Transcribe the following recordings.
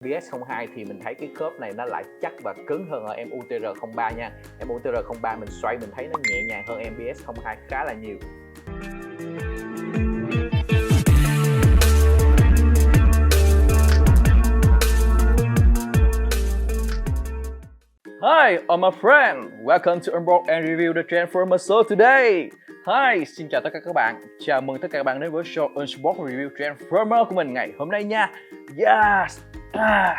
BS02 thì mình thấy cái khớp này nó lại chắc và cứng hơn ở em UTR03 nha. Em UTR03 mình xoay mình thấy nó nhẹ nhàng hơn em BS02 khá là nhiều. Hi, I'm my friend. Welcome to unbox and review the Transformer show today. Hi, xin chào tất cả các bạn. Chào mừng tất cả các bạn đến với show Unbox Review Transformer của mình ngày hôm nay nha. Yes.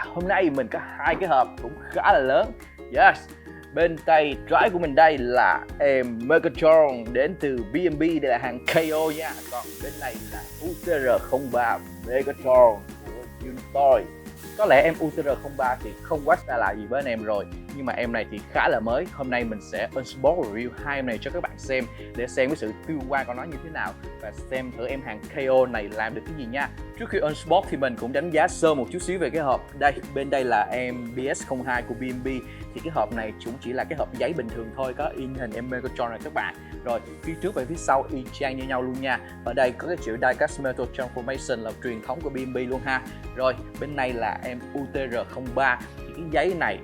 Hôm nay mình có hai cái hộp cũng khá là lớn. Yes. Bên tay trái của mình đây là em Megatron đến từ BNB, đây là hàng KO nha. Còn bên này là UTR03 Megatron của Unitoy. Có lẽ em UTR03 thì không quá xa lạ gì với anh em rồi, nhưng mà em này thì khá là mới. Hôm nay mình sẽ unbox review hai em này cho các bạn xem để xem cái sự tương quan của nó như thế nào và xem thử em hàng KO này làm được cái gì nha. Trước khi unbox thì mình cũng đánh giá sơ một chút xíu về cái hộp. Bên đây là em BS02 của BNB. Thì cái hộp này cũng chỉ là cái hộp giấy bình thường thôi, có in hình em Megatron này các bạn. Rồi phía trước và phía sau y chang như nhau luôn nha. Ở đây có cái chữ Die-Cast Metal Transformation là truyền thống của BNB luôn ha. Rồi bên này là em UTR03. Thì cái giấy này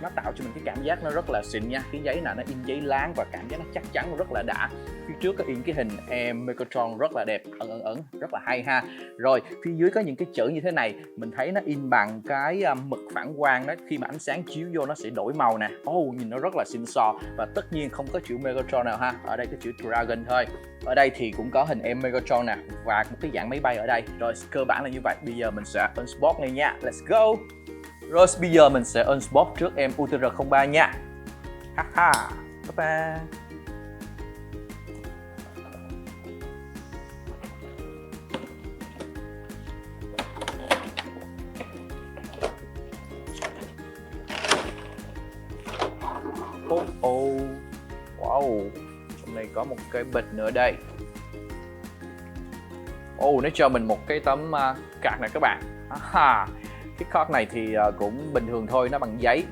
nó tạo cho mình cái cảm giác nó rất là xịn nha. Cái giấy này nó in giấy láng và cảm giác nó chắc chắn rất là đã. Phía trước có in cái hình em Megatron rất là đẹp, ẩn rất là hay ha. Rồi phía dưới có những cái chữ như thế này, mình thấy nó in bằng cái mực phản quang đó, khi mà ánh sáng chiếu vô nó sẽ đổi màu nè. Nhìn nó rất là xịn sò. Và tất nhiên không có chữ Megatron nào ha, ở đây có chữ Dragon thôi. Ở đây thì cũng có hình em Megatron nè và một cái dạng máy bay ở đây. Rồi cơ bản là như vậy. Bây giờ mình sẽ unbox ngay nha. Let's go. Rồi bây giờ mình sẽ unbox trước em UTR03 nha. Haha. Bye bye. Wow, trong này có một cái bịch nữa đây. Nó cho mình một cái tấm card này các bạn. Cái card này thì cũng bình thường thôi, nó bằng giấy.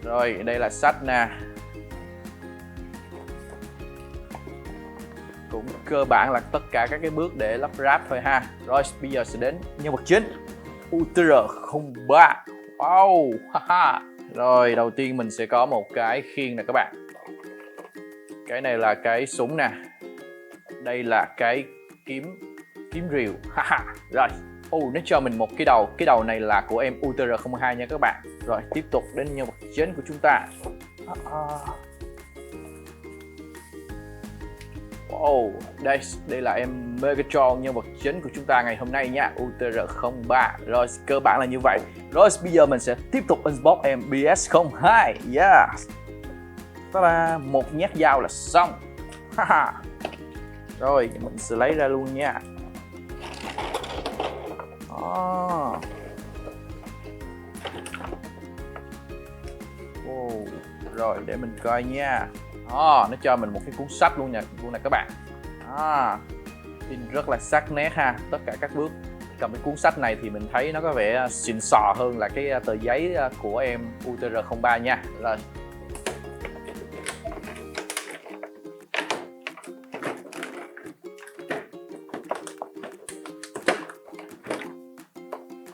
Rồi đây là sách nè. Cũng cơ bản là tất cả các cái bước để lắp ráp thôi ha. Rồi bây giờ sẽ đến nhân vật chính UTR03. Wow, Rồi đầu tiên mình sẽ có một cái khiên nè các bạn. Cái này là cái súng nè. Đây là cái kiếm rìu. Rồi, nó cho mình một cái đầu. Cái đầu này là của em UTR02 nha các bạn. Rồi tiếp tục đến nhân vật chính của chúng ta. Đây là em Megatron, nhân vật chính của chúng ta ngày hôm nay nha, UTR03. Rồi cơ bản là như vậy. Rồi bây giờ mình sẽ tiếp tục unbox em BS02. Yes. Một nhát dao là xong. Rồi mình sẽ lấy ra luôn nha. Rồi để mình coi nha. Nó cho mình một cái cuốn sách luôn nè các bạn. In rất là sắc nét ha. Tất cả các bước. Cầm cái cuốn sách này thì mình thấy nó có vẻ xịn sò hơn là cái tờ giấy của em UTR03 nha. Rồi.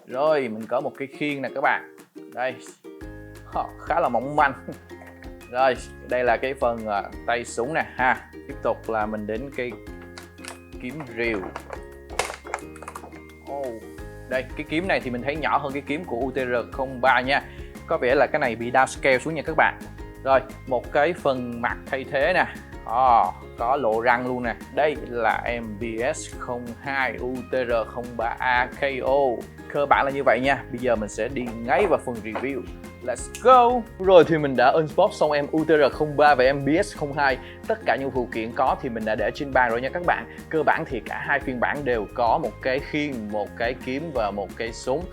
Rồi mình có một cái khiên nè các bạn. Đây. Khá là mỏng manh. Rồi đây là cái phần tay súng nè ha. Tiếp tục là mình đến cái kiếm rìu. Đây cái kiếm này thì mình thấy nhỏ hơn cái kiếm của UTR03 nha. Có vẻ là cái này bị downscale xuống nha các bạn. Rồi một cái phần mặt thay thế nè. Có lộ răng luôn nè. Đây là em BS02 UTR03A KO. Cơ bản là như vậy nha. Bây giờ mình sẽ đi ngay vào phần review. Let's go. Rồi thì mình đã unbox xong em UTR03 và em BS02. Tất cả những phụ kiện có thì mình đã để trên bàn rồi nha các bạn. Cơ bản thì cả hai phiên bản đều có một cái khiên, một cái kiếm và một cái súng.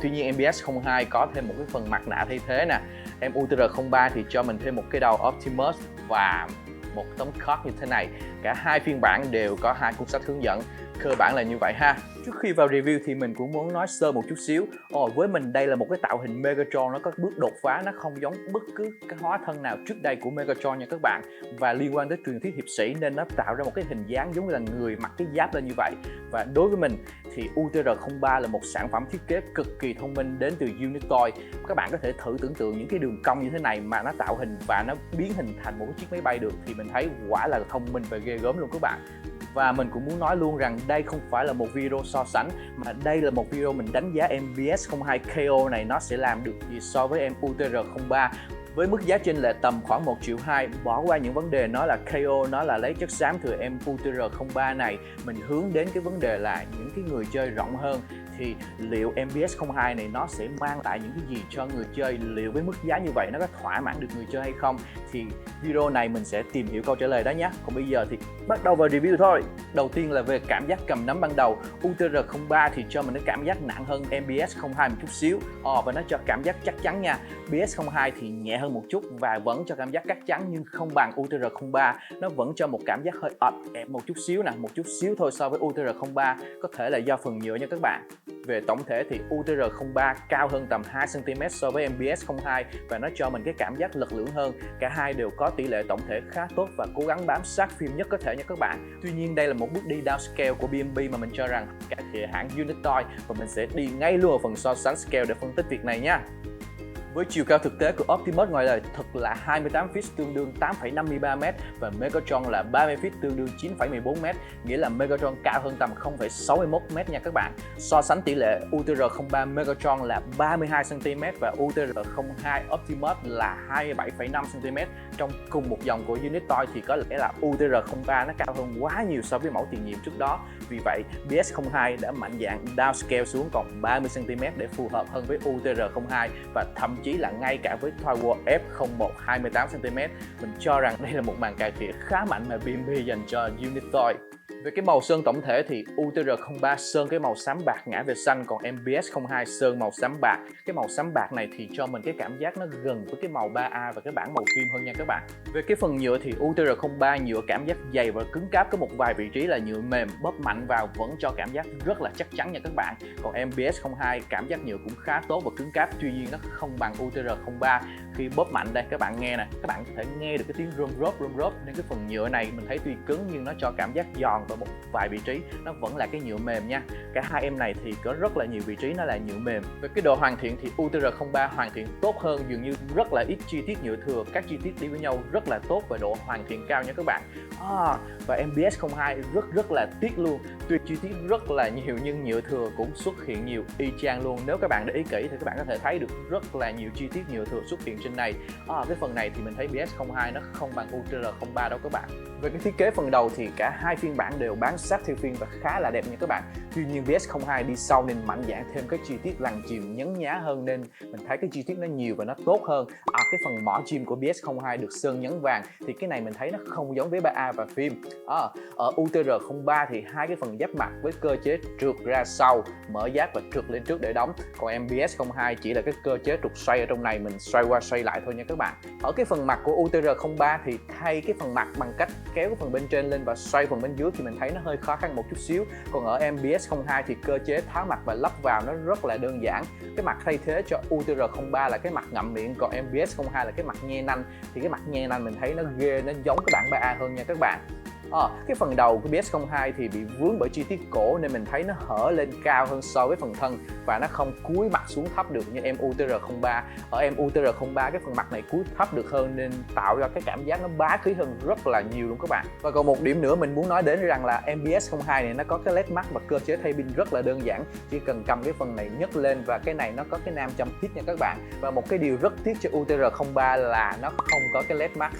Tuy nhiên em BS02 có thêm một cái phần mặt nạ thay thế nè. Em UTR03 thì cho mình thêm một cái đầu Optimus và một tấm card như thế này. Cả hai phiên bản đều có hai cuốn sách hướng dẫn. Cơ bản là như vậy ha. Trước khi vào review thì mình cũng muốn nói sơ một chút xíu. Với mình đây là một cái tạo hình Megatron, nó có bước đột phá, nó không giống bất cứ cái hóa thân nào trước đây của Megatron nha các bạn. Và liên quan tới truyền thuyết hiệp sĩ nên nó tạo ra một cái hình dáng giống như là người mặc cái giáp lên như vậy. Và đối với mình thì UTR-03 là một sản phẩm thiết kế cực kỳ thông minh đến từ Unitoy. Các bạn có thể thử tưởng tượng những cái đường cong như thế này mà nó tạo hình và nó biến hình thành một cái chiếc máy bay được thì mình thấy quả là thông minh và ghê gớm luôn các bạn. Và mình cũng muốn nói luôn rằng đây không phải là một video so sánh mà đây là một video mình đánh giá em BS02 KO này nó sẽ làm được gì so với em UTR-03. Với mức giá chênh lệch tầm khoảng 1,2 triệu, bỏ qua những vấn đề nó là KO, nó là lấy chất xám từ em UTR-03 này, mình hướng đến cái vấn đề là những cái người chơi rộng hơn thì liệu em BS02 này nó sẽ mang lại những cái gì cho người chơi, liệu với mức giá như vậy nó có thỏa mãn được người chơi hay không, thì video này mình sẽ tìm hiểu câu trả lời đó nhé. Còn bây giờ thì bắt đầu vào review thôi. Đầu tiên là về cảm giác cầm nắm ban đầu. UTR-03 thì cho mình cái cảm giác nặng hơn em BS02 một chút xíu, và nó cho cảm giác chắc chắn nha. BS02 thì nhẹ hơn một chút và vẫn cho cảm giác chắc chắn nhưng không bằng UTR-03, nó vẫn cho một cảm giác hơi ẹp một chút xíu nè, một chút xíu thôi so với UTR-03, có thể là do phần nhựa nha các bạn. Về tổng thể thì UTR-03 cao hơn tầm 2 cm so với em BS02 và nó cho mình cái cảm giác lực lưỡng hơn. Cả hai đều có tỷ lệ tổng thể khá tốt và cố gắng bám sát phim nhất có thể nha các bạn. Tuy nhiên đây là một bước đi downscale của BMP mà mình cho rằng cả hệ hãng Unitoy, và mình sẽ đi ngay luôn vào phần so sánh scale để phân tích việc này nha. Với chiều cao thực tế của Optimus ngoài đời thật là 28 feet tương đương 8,53 m và Megatron là 30 feet tương đương 9,14 m, nghĩa là Megatron cao hơn tầm 0,61 m nha các bạn. So sánh tỷ lệ UTR-03 Megatron là 32 cm và UTR-02 Optimus là 27,5 cm. Trong cùng một dòng của Unitoy thì có lẽ là UTR-03 nó cao hơn quá nhiều so với mẫu tiền nhiệm trước đó. Vì vậy, BS02 đã mạnh dạn downscale xuống còn 30 cm để phù hợp hơn với UTR-02 và thậm chí là ngay cả với Tower F01 28 cm. Mình cho rằng đây là một màn cải thiện khá mạnh mà BMP dành cho Unitoy. Về cái màu sơn tổng thể thì UTR-03 sơn cái màu xám bạc ngã về xanh, còn em BS02 sơn màu xám bạc. Cái màu xám bạc này thì cho mình cái cảm giác nó gần với cái màu 3A và cái bản màu phim hơn nha các bạn. Về cái phần nhựa thì UTR-03 nhựa cảm giác dày và cứng cáp, có một vài vị trí là nhựa mềm, bóp mạnh vào vẫn cho cảm giác rất là chắc chắn nha các bạn. Còn em BS02 cảm giác nhựa cũng khá tốt và cứng cáp, tuy nhiên nó không bằng UTR-03. Khi bóp mạnh đây các bạn nghe nè, các bạn có thể nghe được cái tiếng rôm rốp nên cái phần nhựa này mình thấy tuy cứng nhưng nó cho cảm giác giòn, và một vài vị trí nó vẫn là cái nhựa mềm nha. Cả hai em này thì có rất là nhiều vị trí nó là nhựa mềm. Về cái độ hoàn thiện thì UTR-03 hoàn thiện tốt hơn, dường như rất là ít chi tiết nhựa thừa, các chi tiết đi với nhau rất là tốt và độ hoàn thiện cao nha các bạn. Và em BS02 rất là tiếc luôn, tuy chi tiết rất là nhiều nhưng nhựa thừa cũng xuất hiện nhiều y chang luôn. Nếu các bạn để ý kỹ thì các bạn có thể thấy được rất là nhiều chi tiết nhựa thừa xuất hiện trên này. Cái phần này thì mình thấy BS02 nó không bằng UTR-03 đâu các bạn. Về cái thiết kế phần đầu thì cả hai phiên bản đều bán sát theo phiên và khá là đẹp nha các bạn. Tuy nhiên BS02 đi sau nên mạnh dạn thêm cái chi tiết lằn chìm nhấn nhá hơn nên mình thấy cái chi tiết nó nhiều và nó tốt hơn. Cái phần mỏ chim của BS02 được sơn nhấn vàng thì cái này mình thấy nó không giống với 3A và phim. Ở UTR-03 thì hai cái phần giáp mặt với cơ chế trượt ra sau, mở giáp và trượt lên trước để đóng. Còn em BS02 chỉ là cái cơ chế trục xoay ở trong này, mình xoay qua xoay lại thôi nha các bạn. Ở cái phần mặt của UTR-03 thì thay cái phần mặt bằng cách kéo cái phần bên trên lên và xoay phần bên dưới thì mình thấy nó hơi khó khăn một chút xíu. Còn ở em BS02 thì cơ chế tháo mặt và lắp vào nó rất là đơn giản. Cái mặt thay thế cho UTR-03 là cái mặt ngậm miệng, còn em BS02 là cái mặt nhe nanh. Thì cái mặt nhe nanh mình thấy nó ghê, nó giống cái bản 3A hơn nha các bạn. Cái phần đầu của BS02 thì bị vướng bởi chi tiết cổ nên mình thấy nó hở lên cao hơn so với phần thân và nó không cúi mặt xuống thấp được như em UTR-03. Ở em UTR-03 cái phần mặt này cúi thấp được hơn nên tạo ra cái cảm giác nó bá khí hơn rất là nhiều luôn các bạn. Và còn một điểm nữa mình muốn nói đến rằng là em BS02 này nó có cái led mắt và cơ chế thay pin rất là đơn giản, chỉ cần cầm cái phần này nhấc lên và cái này nó có cái nam châm hít nha các bạn. Và một cái điều rất tiếc cho UTR-03 là nó không có cái led mắt.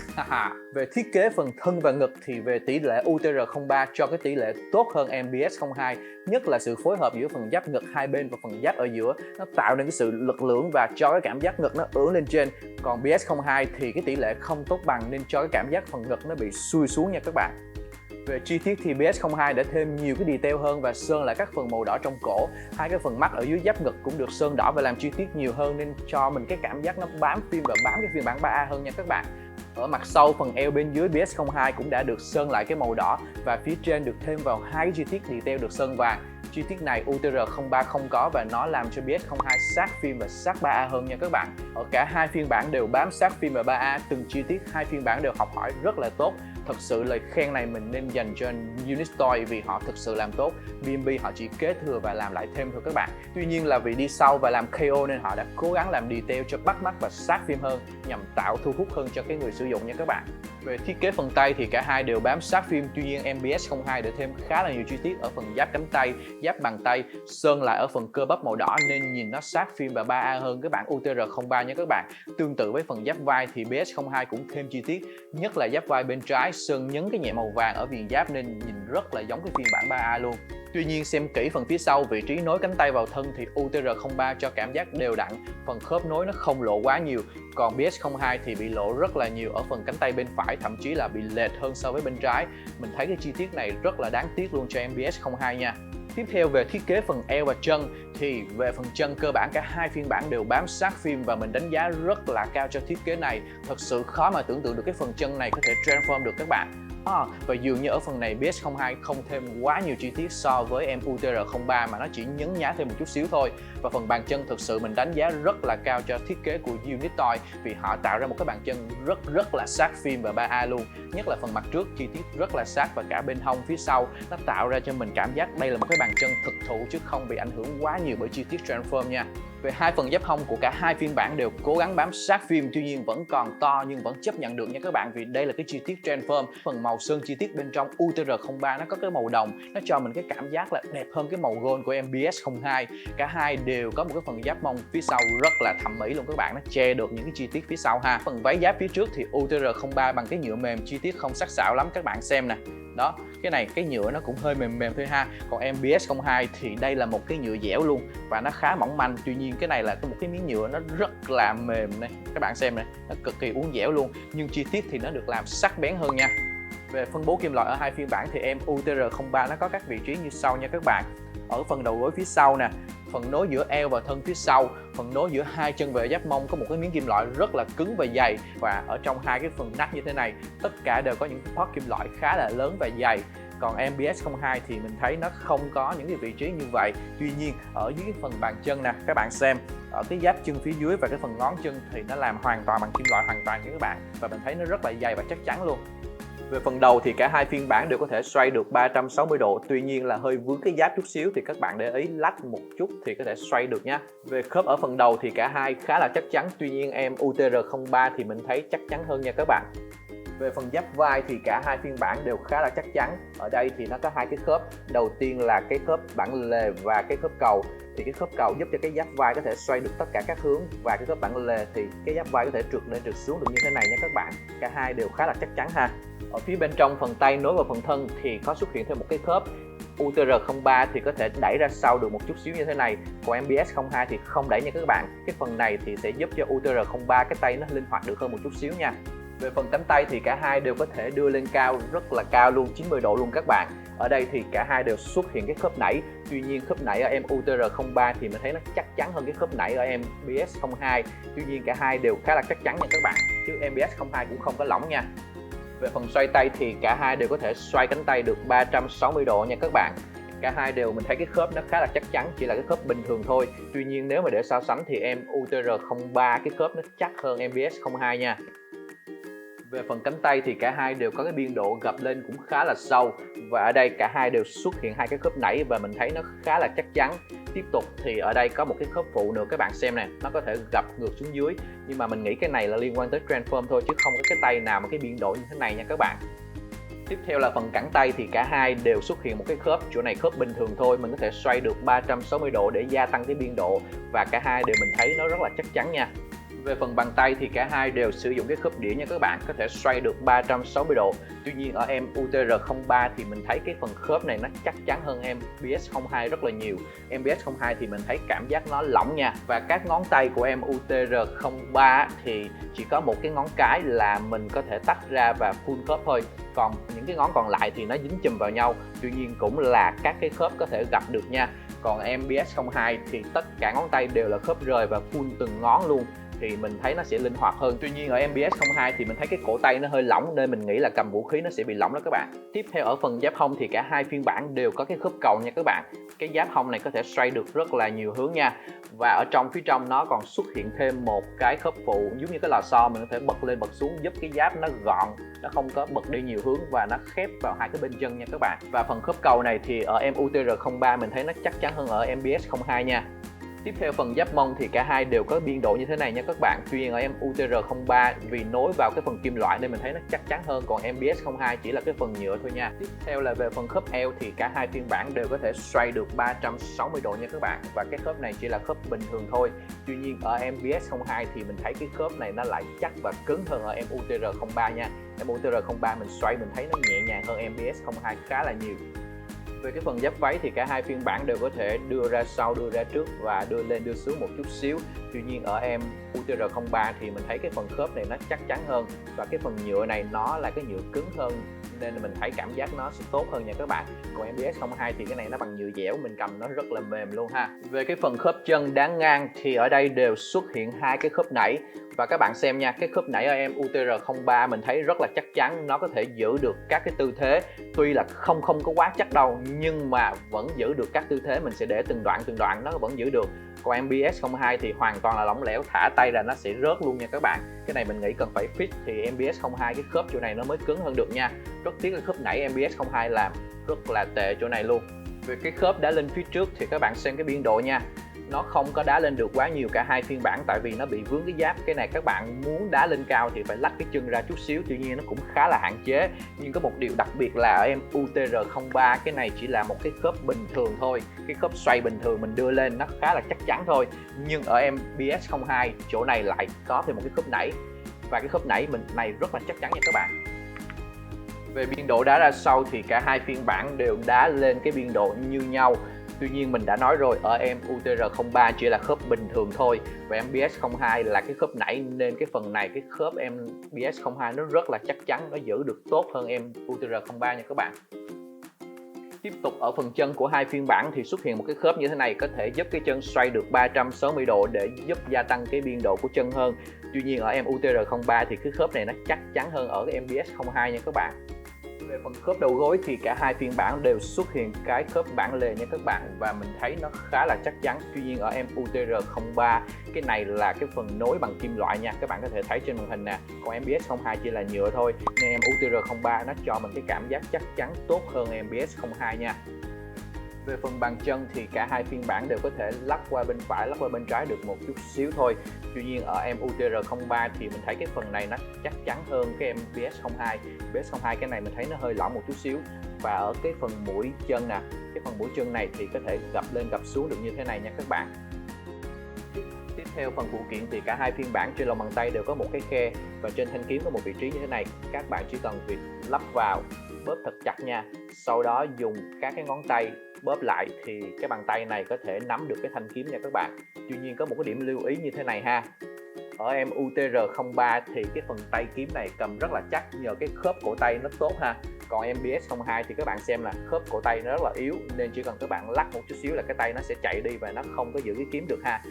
Về thiết kế phần thân và ngực thì về tỷ lệ UTR-03 cho cái tỷ lệ tốt hơn em BS02, nhất là sự phối hợp giữa phần giáp ngực hai bên và phần giáp ở giữa, nó tạo nên cái sự lực lưỡng và cho cái cảm giác ngực nó ưỡn lên trên. Còn BS02 thì cái tỷ lệ không tốt bằng nên cho cái cảm giác phần ngực nó bị xuôi xuống nha các bạn. Về chi tiết thì BS02 đã thêm nhiều cái detail hơn và sơn lại các phần màu đỏ trong cổ. Hai cái phần mắt ở dưới giáp ngực cũng được sơn đỏ và làm chi tiết nhiều hơn nên cho mình cái cảm giác nó bám phim và bám cái phiên bản 3A hơn nha các bạn. Ở mặt sau phần eo bên dưới BS02 cũng đã được sơn lại cái màu đỏ và phía trên được thêm vào hai cái chi tiết detail được sơn vàng. Chi tiết này UTR03 không có và nó làm cho BS02 sát phim và sát 3A hơn nha các bạn. Ở cả hai phiên bản đều bám sát phim và 3A, từng chi tiết hai phiên bản đều học hỏi rất là tốt. Thật sự lời khen này mình nên dành cho Unitoy vì họ thực sự làm tốt. BNB họ chỉ kế thừa và làm lại thêm thôi các bạn. Tuy nhiên là vì đi sau và làm KO nên họ đã cố gắng làm detail cho bắt mắt và sát phim hơn nhằm tạo thu hút hơn cho cái người sử dụng nha các bạn. Về thiết kế phần tay thì cả hai đều bám sát phim, tuy nhiên em BS02 đã thêm khá là nhiều chi tiết ở phần giáp cánh tay, giáp bàn tay, sơn lại ở phần cơ bắp màu đỏ nên nhìn nó sát phim và 3A hơn cái bản UTR03 nha các bạn. Tương tự với phần giáp vai thì BS02 cũng thêm chi tiết, nhất là giáp vai bên trái sơn nhấn cái nhẹ màu vàng ở viền giáp nên nhìn rất là giống cái phiên bản 3A luôn. Tuy nhiên xem kỹ phần phía sau, vị trí nối cánh tay vào thân thì UTR03 cho cảm giác đều đặn, phần khớp nối nó không lộ quá nhiều, còn BS02 thì bị lộ rất là nhiều ở phần cánh tay bên phải, thậm chí là bị lệch hơn so với bên trái. Mình thấy cái chi tiết này rất là đáng tiếc luôn cho em BS02 nha. Tiếp theo về thiết kế phần eo và chân thì về phần chân cơ bản cả hai phiên bản đều bám sát phim và mình đánh giá rất là cao cho thiết kế này. Thật sự khó mà tưởng tượng được cái phần chân này có thể transform được các bạn. Và dường như ở phần này BS02 không thêm quá nhiều chi tiết so với em UTR03 mà nó chỉ nhấn nhá thêm một chút xíu thôi. Và phần bàn chân thực sự mình đánh giá rất là cao cho thiết kế của Unitoy vì họ tạo ra một cái bàn chân rất là sát phim và 3A luôn. Nhất là phần mặt trước chi tiết rất là sát và cả bên hông phía sau nó tạo ra cho mình cảm giác đây là một cái bàn chân thực thụ chứ không bị ảnh hưởng quá nhiều bởi chi tiết transform nha. Về hai phần giáp hông của cả hai phiên bản đều cố gắng bám sát phim, tuy nhiên vẫn còn to nhưng vẫn chấp nhận được nha các bạn vì đây là cái chi tiết transform. Phần màu sơn chi tiết bên trong UTR03 nó có cái màu đồng, nó cho mình cái cảm giác là đẹp hơn cái màu gold của em BS02. Cả hai đều có một cái phần giáp mông phía sau rất là thẩm mỹ luôn các bạn, nó che được những cái chi tiết phía sau ha. Phần váy giáp phía trước thì UTR03 bằng cái nhựa mềm, chi tiết không sắc sảo lắm các bạn xem nè. Đó, cái này cái nhựa nó cũng hơi mềm thôi ha. Còn em BS02 thì đây là một cái nhựa dẻo luôn và nó khá mỏng manh. Tuy nhiên cái này là một cái miếng nhựa nó rất là mềm này, các bạn xem này, nó cực kỳ uốn dẻo luôn. Nhưng chi tiết thì nó được làm sắc bén hơn nha. Về phân bố kim loại ở hai phiên bản thì em UTR03 nó có các vị trí như sau nha các bạn. Ở phần đầu gối phía sau nè, phần nối giữa eo và thân phía sau, phần nối giữa hai chân và giáp mông có một cái miếng kim loại rất là cứng và dày, và ở trong hai cái phần nách như thế này tất cả đều có những part kim loại khá là lớn và dày. Còn em BS02 thì mình thấy nó không có những cái vị trí như vậy. Tuy nhiên ở dưới cái phần bàn chân nè, các bạn xem ở cái giáp chân phía dưới và cái phần ngón chân thì nó làm hoàn toàn bằng kim loại hoàn toàn nha các bạn, và mình thấy nó rất là dày và chắc chắn luôn. Về phần đầu thì cả hai phiên bản đều có thể xoay được 360 độ, tuy nhiên là hơi vướng cái giáp chút xíu thì các bạn để ý lách một chút thì có thể xoay được nha. Về khớp ở phần đầu thì cả hai khá là chắc chắn, tuy nhiên em UTR03 thì mình thấy chắc chắn hơn nha các bạn. Về phần giáp vai thì cả hai phiên bản đều khá là chắc chắn. Ở đây thì nó có hai cái khớp. Đầu tiên là cái khớp bản lề và cái khớp cầu. Thì cái khớp cầu giúp cho cái giáp vai có thể xoay được tất cả các hướng, và cái khớp bản lề thì cái giáp vai có thể trượt lên trượt xuống được như thế này nha các bạn. Cả hai đều khá là chắc chắn ha. Ở phía bên trong phần tay nối vào phần thân thì có xuất hiện thêm một cái khớp. UTR03 thì có thể đẩy ra sau được một chút xíu như thế này, còn em BS02 thì không đẩy nha các bạn. Cái phần này thì sẽ giúp cho UTR03 cái tay nó linh hoạt được hơn một chút xíu nha. Về phần cánh tay thì cả hai đều có thể đưa lên cao, rất là cao luôn, 90 độ luôn các bạn. Ở đây thì cả hai đều xuất hiện cái khớp nảy. Tuy nhiên khớp nảy ở em UTR03 thì mình thấy nó chắc chắn hơn cái khớp nảy ở em BS02. Tuy nhiên cả hai đều khá là chắc chắn nha các bạn, chứ em BS02 cũng không có lỏng nha. Về phần xoay tay thì cả hai đều có thể xoay cánh tay được 360 độ nha các bạn. Cả hai đều mình thấy cái khớp nó khá là chắc chắn, chỉ là cái khớp bình thường thôi. Tuy nhiên nếu mà để so sánh thì em UTR03 cái khớp nó chắc hơn em BS02 nha. Về phần cánh tay thì cả hai đều có cái biên độ gập lên cũng khá là sâu, và ở đây cả hai đều xuất hiện hai cái khớp nảy và mình thấy nó khá là chắc chắn. Tiếp tục thì ở đây có một cái khớp phụ nữa, các bạn xem nè, nó có thể gập ngược xuống dưới, nhưng mà mình nghĩ cái này là liên quan tới transform thôi chứ không có cái tay nào mà cái biên độ như thế này nha các bạn. Tiếp theo là phần cẳng tay thì cả hai đều xuất hiện một cái khớp, chỗ này khớp bình thường thôi, mình có thể xoay được 360 độ để gia tăng cái biên độ, và cả hai đều mình thấy nó rất là chắc chắn nha. Về phần bàn tay thì cả hai đều sử dụng cái khớp đĩa nha các bạn, có thể xoay được 360 độ. Tuy nhiên ở em UTR03 thì mình thấy cái phần khớp này nó chắc chắn hơn em BS02 rất là nhiều. Em BS02 thì mình thấy cảm giác nó lỏng nha. Và các ngón tay của em UTR03 thì chỉ có một cái ngón cái là mình có thể tách ra và full khớp thôi. Còn những cái ngón còn lại thì nó dính chùm vào nhau. Tuy nhiên cũng là các cái khớp có thể gặp được nha. Còn em BS02 thì tất cả ngón tay đều là khớp rời và full từng ngón luôn. thì mình thấy nó sẽ linh hoạt hơn. Tuy nhiên ở MBS 02 thì mình thấy cái cổ tay nó hơi lỏng nên mình nghĩ là cầm vũ khí nó sẽ bị lỏng đó các bạn. Tiếp theo ở phần giáp hông thì cả hai phiên bản đều có cái khớp cầu nha các bạn. Cái giáp hông này có thể xoay được rất là nhiều hướng nha. Và ở phía trong nó còn xuất hiện thêm một cái khớp phụ giống như cái lò xo, mình có thể bật lên bật xuống giúp cái giáp nó gọn, nó không có bật đi nhiều hướng và nó khép vào hai cái bên chân nha các bạn. Và phần khớp cầu này thì ở em UTR03 mình thấy nó chắc chắn hơn ở MBS 02 nha. Tiếp theo phần giáp mông thì cả hai đều có biên độ như thế này nha các bạn. Tuy nhiên ở em UTR03 vì nối vào cái phần kim loại nên mình thấy nó chắc chắn hơn, còn MBS 02 chỉ là cái phần nhựa thôi nha. Tiếp theo là về phần khớp eo thì cả hai phiên bản đều có thể xoay được 360 độ nha các bạn. Và cái khớp này chỉ là khớp bình thường thôi. Tuy nhiên ở MBS 02 thì mình thấy cái khớp này nó lại chắc và cứng hơn ở em UTR03 nha. Em UTR03 mình xoay mình thấy nó nhẹ nhàng hơn MBS 02 khá là nhiều. Về cái phần giáp váy thì cả hai phiên bản đều có thể đưa ra sau, đưa ra trước và đưa lên đưa xuống một chút xíu. Tuy nhiên ở em UTR03 thì mình thấy cái phần khớp này nó chắc chắn hơn và cái phần nhựa này nó là cái nhựa cứng hơn nên mình thấy cảm giác nó sẽ tốt hơn nha các bạn. Còn MBS 02 thì cái này nó bằng nhựa dẻo, mình cầm nó rất là mềm luôn ha. Về cái phần khớp chân đán ngang thì ở đây đều xuất hiện hai cái khớp nảy. Và các bạn xem nha, cái khớp nảy ở em UTR03 mình thấy rất là chắc chắn, nó có thể giữ được các cái tư thế. Tuy là không có quá chắc đâu nhưng mà vẫn giữ được các tư thế, mình sẽ để từng đoạn nó vẫn giữ được. Còn MBS 02 thì hoàn toàn là lỏng lẻo, thả tay là nó sẽ rớt luôn nha các bạn. Cái này mình nghĩ cần phải fix thì MBS 02 cái khớp chỗ này nó mới cứng hơn được nha. Rất tiếc là khớp nảy MBS 02 làm rất là tệ chỗ này luôn. Về cái khớp đá lên phía trước thì các bạn xem cái biên độ nha. Nó không có đá lên được quá nhiều cả hai phiên bản tại vì nó bị vướng cái giáp. Cái này các bạn muốn đá lên cao thì phải lách cái chân ra chút xíu, tuy nhiên nó cũng khá là hạn chế. Nhưng có một điều đặc biệt là ở em UTR03 cái này chỉ là một cái khớp bình thường thôi. Cái khớp xoay bình thường mình đưa lên nó khá là chắc chắn thôi. Nhưng ở em BS02 chỗ này lại có thêm một cái khớp nảy. Và cái khớp nảy mình này rất là chắc chắn nha các bạn. Về biên độ đá ra sau thì cả hai phiên bản đều đá lên cái biên độ như nhau. Tuy nhiên mình đã nói rồi, ở em UTR03 chỉ là khớp bình thường thôi và em BS02 là cái khớp nảy nên cái phần này cái khớp em BS02 nó rất là chắc chắn, nó giữ được tốt hơn em UTR03 nha các bạn. Tiếp tục ở phần chân của hai phiên bản thì xuất hiện một cái khớp như thế này có thể giúp cái chân xoay được 360 độ để giúp gia tăng cái biên độ của chân hơn. Tuy nhiên ở em UTR03 thì cái khớp này nó chắc chắn hơn ở cái MBS02 nha các bạn. Về phần khớp đầu gối thì cả hai phiên bản đều xuất hiện cái khớp bản lề nha các bạn và mình thấy nó khá là chắc chắn. Tuy nhiên ở em UTR03 cái này là cái phần nối bằng kim loại nha, các bạn có thể thấy trên màn hình nè. Còn MBS02 chỉ là nhựa thôi nên em UTR03 nó cho mình cái cảm giác chắc chắn tốt hơn MBS02 nha. Về phần bàn chân thì cả hai phiên bản đều có thể lắc qua bên phải, lắc qua bên trái được một chút xíu thôi. Tuy nhiên ở em UTR03 thì mình thấy cái phần này nó chắc chắn hơn cái em BS02. BS02 cái này mình thấy nó hơi lỏng một chút xíu. Và ở cái phần mũi chân nè, cái phần mũi chân này thì có thể gập lên gập xuống được như thế này nha các bạn. Tiếp theo phần phụ kiện thì cả hai phiên bản trên lòng bàn tay đều có một cái khe và trên thanh kiếm có một vị trí như thế này. Các bạn chỉ cần việc lắp vào, bóp thật chặt nha. Sau đó dùng các cái ngón tay bóp lại thì cái bàn tay này có thể nắm được cái thanh kiếm nha các bạn. Tuy nhiên có một cái điểm lưu ý như thế này ha. Ở em UTR03 thì cái phần tay kiếm này cầm rất là chắc nhờ cái khớp cổ tay nó tốt ha. Còn em BS02 thì các bạn xem là khớp cổ tay nó rất là yếu nên chỉ cần các bạn lắc một chút xíu là cái tay nó sẽ chạy đi và nó không có giữ cái kiếm được ha.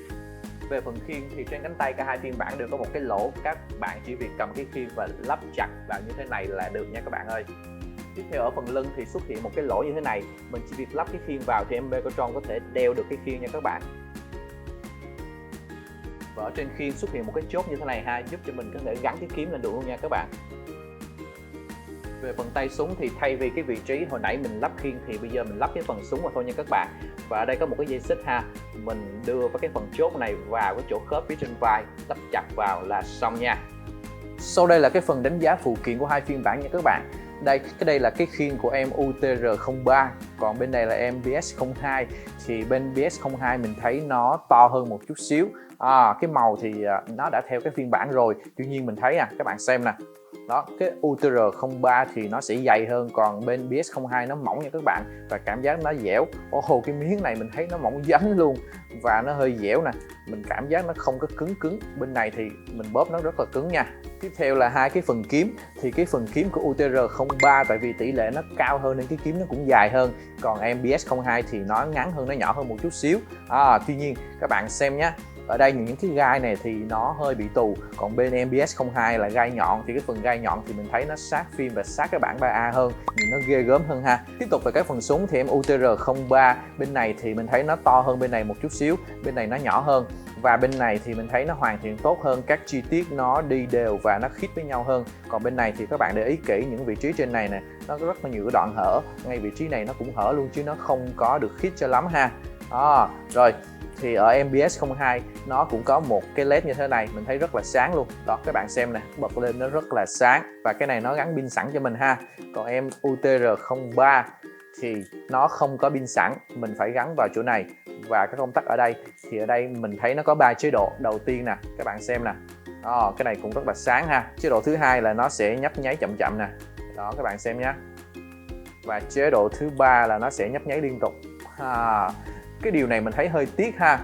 Về phần khiên thì trên cánh tay cả hai phiên bản đều có một cái lỗ, các bạn chỉ việc cầm cái khiên và lắp chặt vào như thế này là được nha các bạn ơi. Tiếp theo ở phần lưng thì xuất hiện một cái lỗ như thế này, mình chỉ việc lắp cái khiên vào thì em Mechatron có thể đeo được cái khiên nha các bạn. Và ở trên khiên xuất hiện một cái chốt như thế này ha, giúp cho mình có thể gắn cái kiếm lên được luôn nha các bạn. Về phần tay súng thì thay vì cái vị trí hồi nãy mình lắp khiên thì bây giờ mình lắp cái phần súng vào thôi nha các bạn. Và ở đây có một cái dây xích ha, mình đưa vào cái phần chốt này vào cái chỗ khớp phía trên vai, lắp chặt vào là xong nha. Sau đây là cái phần đánh giá phụ kiện của hai phiên bản nha các bạn. Đây là cái khiên của em UTR03, còn bên này là em BS02. Thì bên BS02 mình thấy nó to hơn một chút xíu. Cái màu thì nó đã theo cái phiên bản rồi. Tuy nhiên mình thấy các bạn xem nè. Đó, cái UTR03 thì nó sẽ dày hơn, còn bên BS02 nó mỏng nha các bạn. Và cảm giác nó dẻo. Cái miếng này mình thấy nó mỏng dánh luôn. Và nó hơi dẻo nè. Mình cảm giác nó không có cứng. Bên này thì mình bóp nó rất là cứng nha. Tiếp theo là hai cái phần kiếm. Thì cái phần kiếm của UTR03 tại vì tỷ lệ nó cao hơn nên cái kiếm nó cũng dài hơn. Còn em BS02 thì nó ngắn hơn, nó nhỏ hơn một chút xíu. Tuy nhiên các bạn xem nhé, Ở đây những cái gai này thì nó hơi bị tù, còn bên MBS 02 là gai nhọn, thì cái phần gai nhọn thì mình thấy nó sát phim và sát cái bản 3A hơn, nhìn nó ghê gớm hơn ha. Tiếp tục về cái phần súng thì em UTR-03 bên này thì mình thấy nó to hơn bên này một chút xíu, bên này nó nhỏ hơn. Và bên này thì mình thấy nó hoàn thiện tốt hơn, các chi tiết nó đi đều và nó khít với nhau hơn. Còn bên này thì các bạn để ý kỹ những vị trí trên này nè, nó có rất là nhiều cái đoạn hở, ngay vị trí này nó cũng hở luôn chứ nó không có được khít cho lắm ha. Rồi thì ở MBS 02 nó cũng có một cái led như thế này, mình thấy rất là sáng luôn. Đó, các bạn xem nè, bật lên nó rất là sáng, và cái này nó gắn pin sẵn cho mình ha. Còn em UTR-03 thì nó không có pin sẵn, mình phải gắn vào chỗ này. Và các công tắc ở đây thì ở đây mình thấy nó có 3 chế độ. Đầu tiên nè, các bạn xem nè, cái này cũng rất là sáng ha. Chế độ thứ hai là nó sẽ nhấp nháy chậm chậm nè, đó các bạn xem nhé. Và chế độ thứ ba là nó sẽ nhấp nháy liên tục. Cái điều này mình thấy hơi tiếc ha,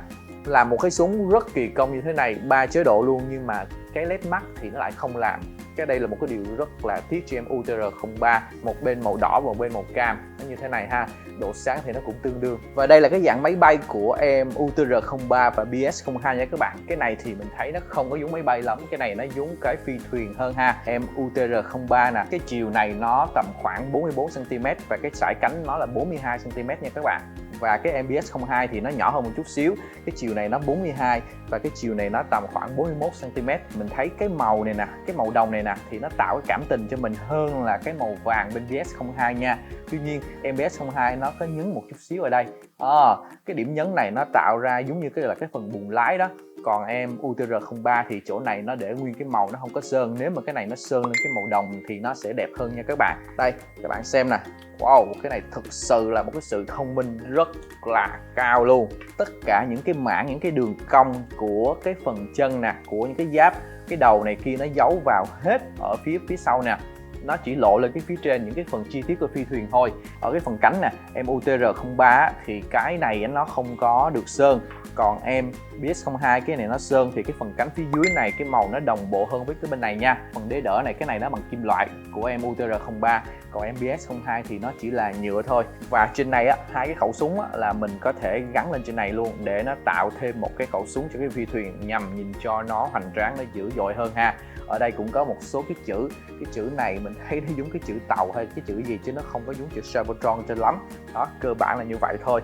là một cái súng rất kỳ công như thế này, 3 chế độ luôn, nhưng mà cái led mắt thì nó lại không làm. Cái đây là một cái điều rất là tiếc cho em UTR-03, một bên màu đỏ và một bên màu cam, nó như thế này ha. Độ sáng thì nó cũng tương đương. Và đây là cái dạng máy bay của em UTR-03 và BS-02 nha các bạn. Cái này thì mình thấy nó không có giống máy bay lắm, cái này nó giống cái phi thuyền hơn ha. Em UTR-03 nè, cái chiều này nó tầm khoảng 44cm và cái sải cánh nó là 42cm nha các bạn. Và cái MBS-02 thì nó nhỏ hơn một chút xíu, cái chiều này nó 42 và cái chiều này nó tầm khoảng 41cm. Mình thấy cái màu này nè, cái màu đồng này nè thì nó tạo cái cảm tình cho mình hơn là cái màu vàng bên BS-02 nha. Tuy nhiên MBS-02 nó có nhấn một chút xíu ở đây. Cái điểm nhấn này nó tạo ra giống như cái phần buồng lái đó. Còn em UTR-03 thì chỗ này nó để nguyên cái màu, nó không có sơn. Nếu mà cái này nó sơn lên cái màu đồng thì nó sẽ đẹp hơn nha các bạn. Đây, các bạn xem nè. Wow, cái này thực sự là một cái sự thông minh rất là cao luôn. Tất cả những cái mảng, những cái đường cong của cái phần chân nè, của những cái giáp, cái đầu này kia nó giấu vào hết ở phía sau nè. Nó chỉ lộ lên cái phía trên những cái phần chi tiết của phi thuyền thôi. Ở cái phần cánh nè, em UTR-03 thì cái này nó không có được sơn. Còn em BS-02 cái này nó sơn, thì cái phần cánh phía dưới này cái màu nó đồng bộ hơn với cái bên này nha. Phần đế đỡ này cái này nó bằng kim loại của em UTR-03, còn em BS-02 thì nó chỉ là nhựa thôi. Và trên này á, hai cái khẩu súng á, là mình có thể gắn lên trên này luôn để nó tạo thêm một cái khẩu súng cho cái phi thuyền, nhằm nhìn cho nó hoành tráng, nó dữ dội hơn ha. Ở đây cũng có một số cái chữ này mình thấy nó giống cái chữ tàu hay cái chữ gì chứ nó không có giống chữ Cybertron cho lắm. Đó, cơ bản là như vậy thôi.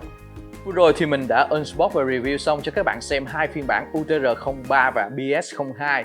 Vừa rồi thì mình đã unbox và review xong cho các bạn xem hai phiên bản UTR-03 và BS-02.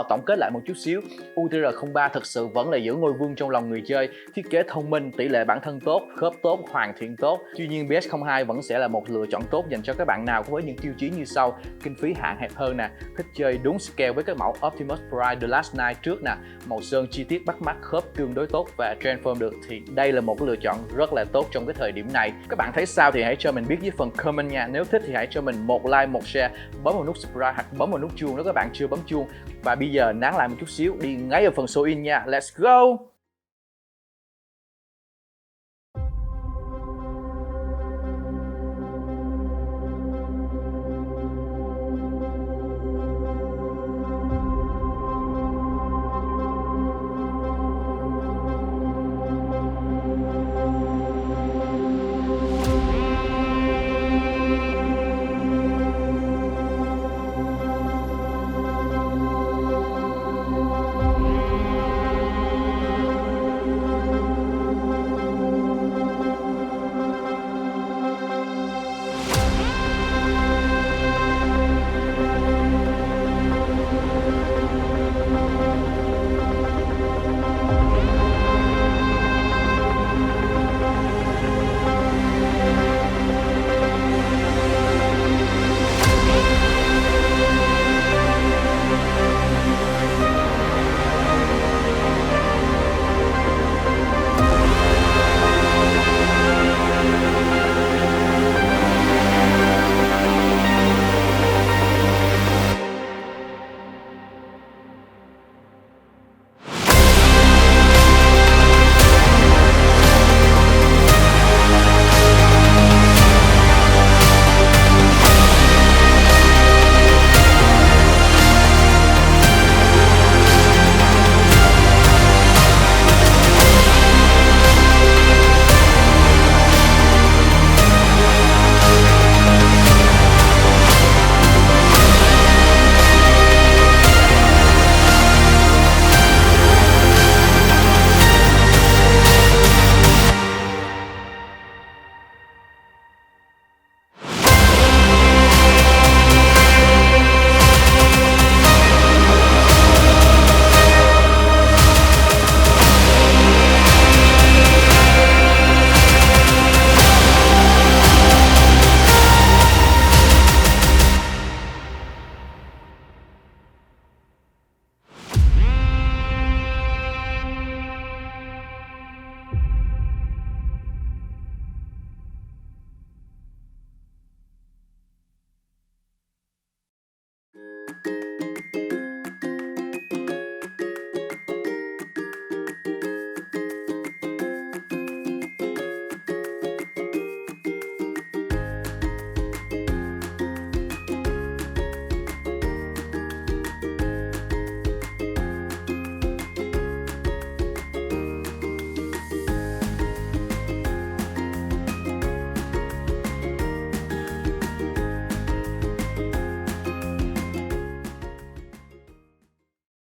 Tổng kết lại một chút xíu, UTR-03 thực sự vẫn là giữ ngôi vương trong lòng người chơi, thiết kế thông minh, tỷ lệ bản thân tốt, khớp tốt, hoàn thiện tốt. Tuy nhiên BS-02 vẫn sẽ là một lựa chọn tốt dành cho các bạn nào với những tiêu chí như sau: kinh phí hạn hẹp hơn nè, thích chơi đúng scale với các mẫu Optimus Prime The Last Knight trước nè, màu sơn chi tiết bắt mắt, khớp tương đối tốt và transform được, thì đây là một lựa chọn rất là tốt trong cái thời điểm này. Các bạn thấy sao thì hãy cho mình biết dưới phần comment nha. Nếu thích thì hãy cho mình một like, một share, bấm vào nút subscribe hoặc bấm vào nút chuông nếu các bạn chưa bấm chuông. Và bây giờ nán lại một chút xíu, đi ngay vào phần show in nha. Let's go!